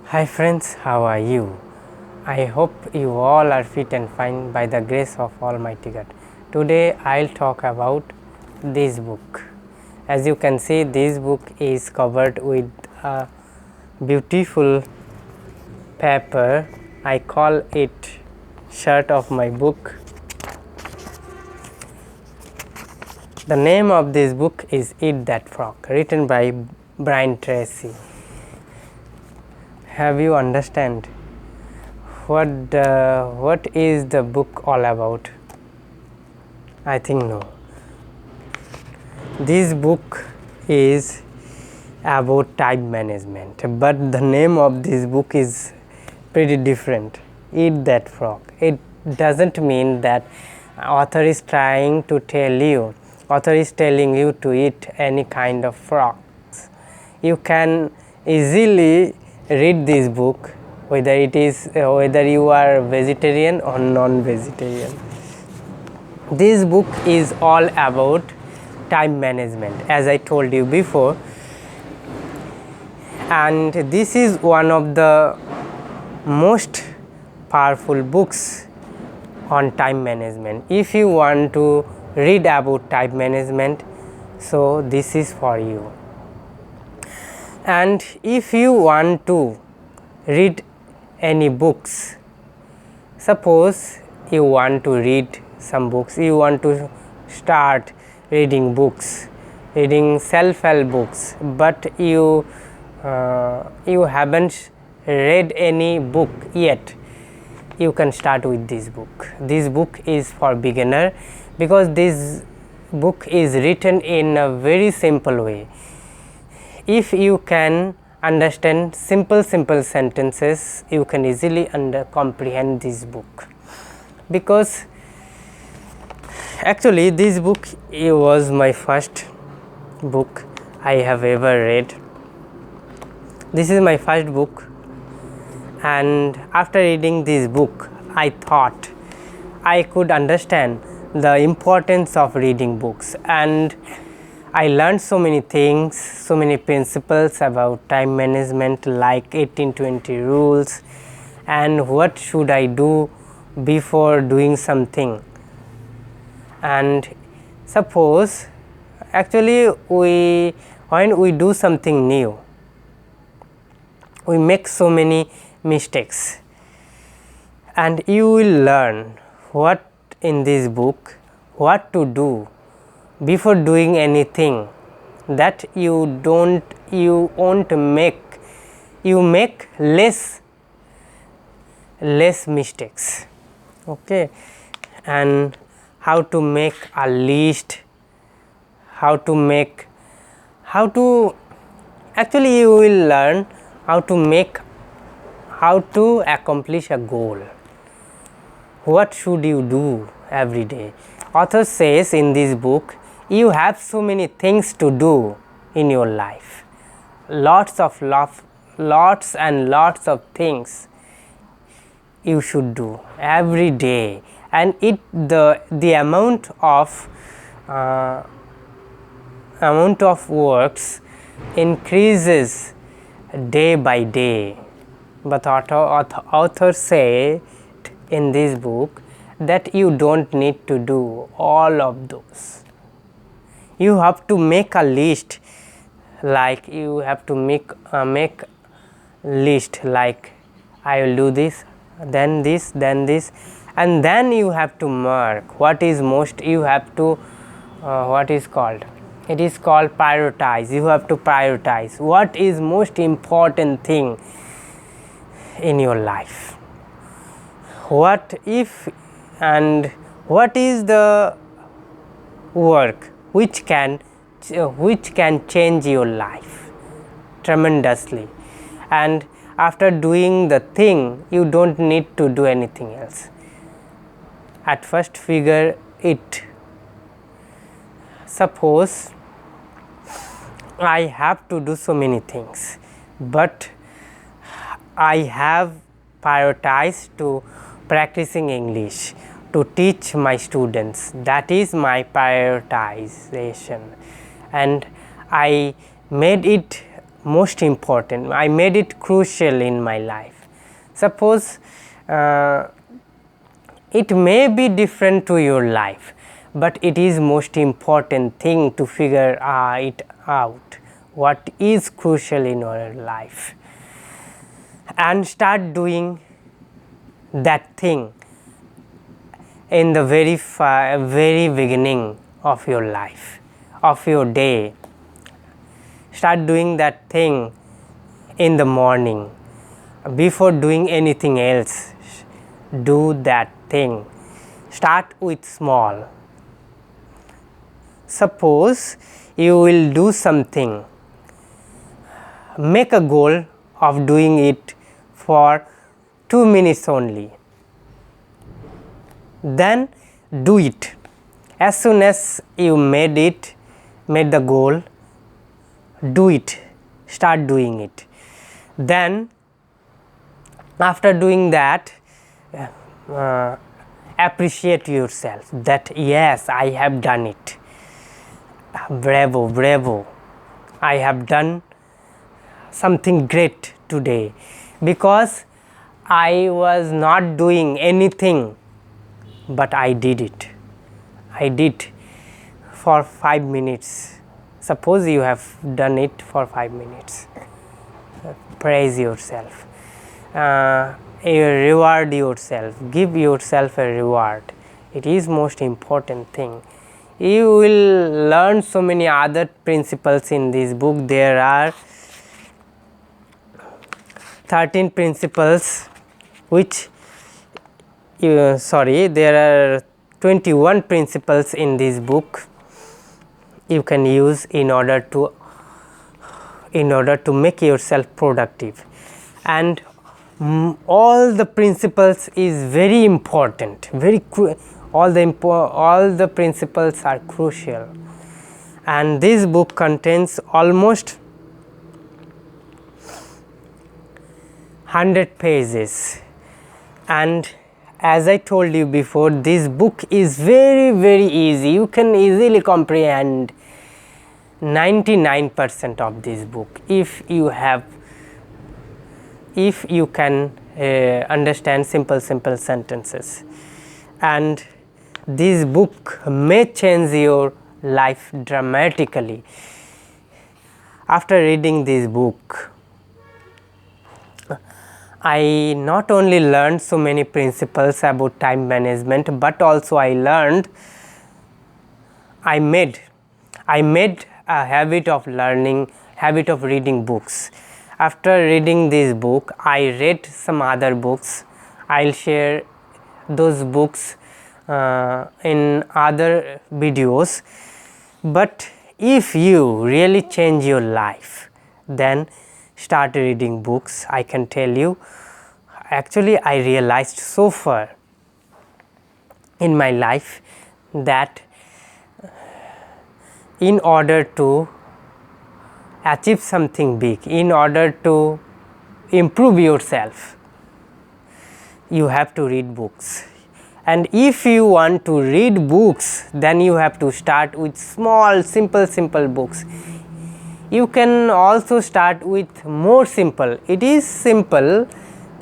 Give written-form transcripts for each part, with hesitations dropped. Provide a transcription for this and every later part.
Hi friends, how are you? I hope you all are fit and fine by the grace of Almighty God. Today I'll talk about this book. As you can see, this book is covered with a beautiful paper. I call it shirt of my book. The name of this book is Eat That Frog, written by Brian Tracy. Have you understand what is the book all about? I think no. This book is about time management, but the name of this book is pretty different. Eat That Frog. It doesn't mean that author is trying to tell you, author is telling you to eat any kind of frogs. You can easily read this book whether you are vegetarian or non-vegetarian. This book is all about time management, as I told you before, and this is one of the most powerful books on time management. If you want to read about time management, so this is for you. And if you want to read any books, suppose you want to read some books, you want to start reading books, reading self-help books, but you haven't read any book yet, you can start with this book. This book is for beginner because this book is written in a very simple way. If you can understand simple sentences, you can easily comprehend this book. Because actually this book was my first book I have ever read. This is my first book, and after reading this book I thought I could understand the importance of reading books, and I learned so many things, so many principles about time management, like 18-20 rules, and what should I do before doing something. And suppose actually when we do something new, we make so many mistakes, and you will learn what in this book, what to do before doing anything, that you make less mistakes. Okay, and how to make a list, actually you will learn how to accomplish a goal. What should you do every day? Author says in this book, you have so many things to do in your life, lots and lots of things you should do every day, and the amount of works increases day by day. But author said in this book that you don't need to do all of those. You have to make a list, like you have to make list, like I will do this, then this, and then you have to mark what is most. You have to it is called prioritize. You have to prioritize what is most important thing in your life. What is the work which can change your life tremendously, and after doing the thing you don't need to do anything else. At first figure it. Suppose I have to do so many things, but I have prioritized to practicing English, to teach my students. That is my prioritization, and I made it most important. I made it crucial in my life. Suppose it may be different to your life, but it is most important thing to figure it out what is crucial in your life and start doing that thing in the very beginning of your life, of your day. Start doing that thing in the morning before doing anything else. Do that thing. Start with small. Suppose you will do something, make a goal of doing it for 2 minutes only, then do it. As soon as you made the goal, do it, start doing it. Then after doing that, appreciate yourself that yes, I have done it. Bravo, bravo, I have done something great today, because I was not doing anything, but I did it. I did for 5 minutes. Suppose you have done it for 5 minutes. Praise yourself. Reward yourself. Give yourself a reward. It is most important thing. You will learn so many other principles in this book. There are 13 principles which there are 21 principles in this book you can use in order to make yourself productive, and all the principles is very important, all the principles are crucial, and this book contains almost 100 pages. And as I told you before, this book is very easy. You can easily comprehend 99% of this book if you can understand simple sentences, and this book may change your life dramatically. After reading this book, I not only learned so many principles about time management, but also I made a habit of reading books. After reading this book, I read some other books. I'll share those books in other videos. But if you really change your life, then start reading books. I can tell you, actually I realized so far in my life that in order to achieve something big, in order to improve yourself, you have to read books. And if you want to read books, then you have to start with small simple books. You can also start with more simple. It is simple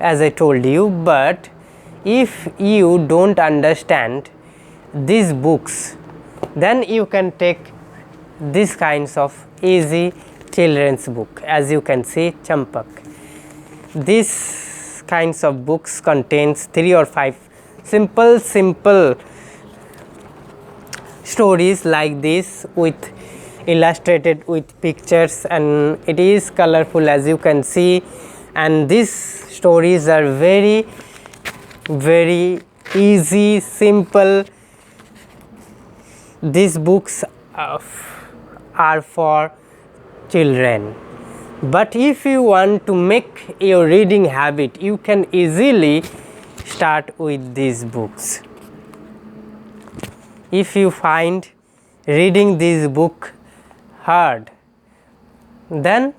as I told you, but if you don't understand these books, then you can take these kinds of easy children's book. As you can see, Champak. These kinds of books contains 3 or 5 simple stories like this, with illustrated with pictures, and it is colorful as you can see, and these stories are very easy, simple. These books are for children, but if you want to make your reading habit, you can easily start with these books. If you find reading this book hard, then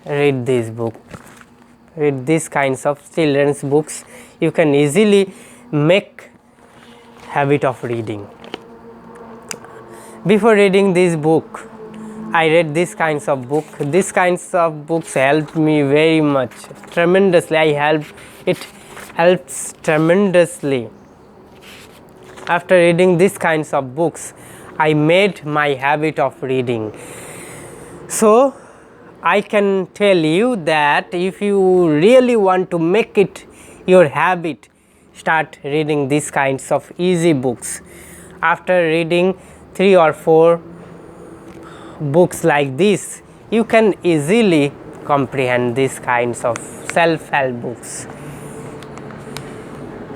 read this book. Read these kinds of children's books. You can easily make habit of reading. Before reading this book, I read these kinds of book. These kinds of books helped me very much, tremendously. It helps tremendously. After reading these kinds of books, I made my habit of reading. So I can tell you that if you really want to make it your habit, start reading these kinds of easy books. After reading 3 or 4 books like this, you can easily comprehend these kinds of self-help books.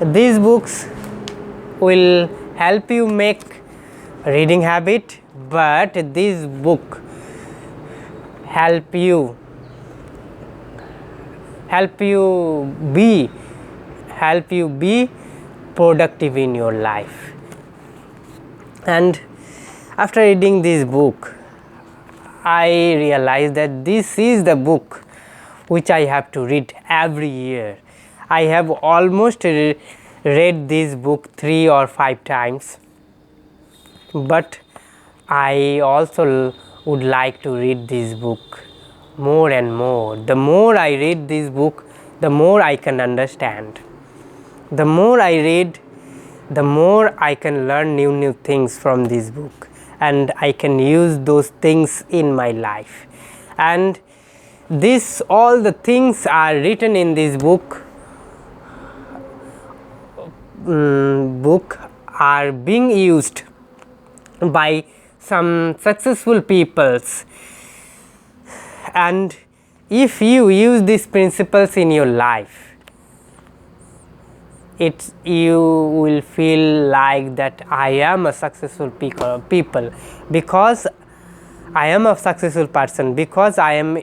These books will help you make reading habit, but this book help you be productive in your life. And after reading this book, I realized that this is the book which I have to read every year. I have almost read this book 3 or 5 times, but I also would like to read this book more and more. The more I read this book, the more I can understand. The more I read, the more I can learn new things from this book, and I can use those things in my life. And all the things are written in this book are being used by some successful peoples, and if you use these principles in your life, you will feel like that I am a successful people, because I am a successful person, because I am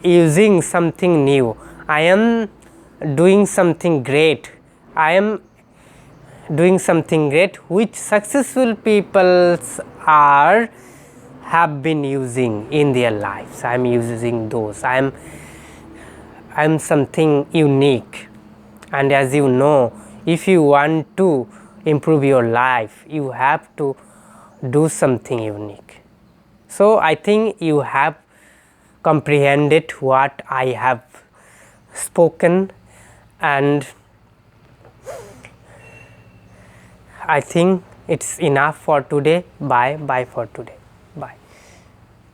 using something new, I am doing something great, I am doing something great which successful peoples have been using in their lives. I am using those. I am something unique. And as you know, if you want to improve your life, you have to do something unique. So I think you have comprehended what I have spoken, and I think it's enough for today. Bye for today. Bye.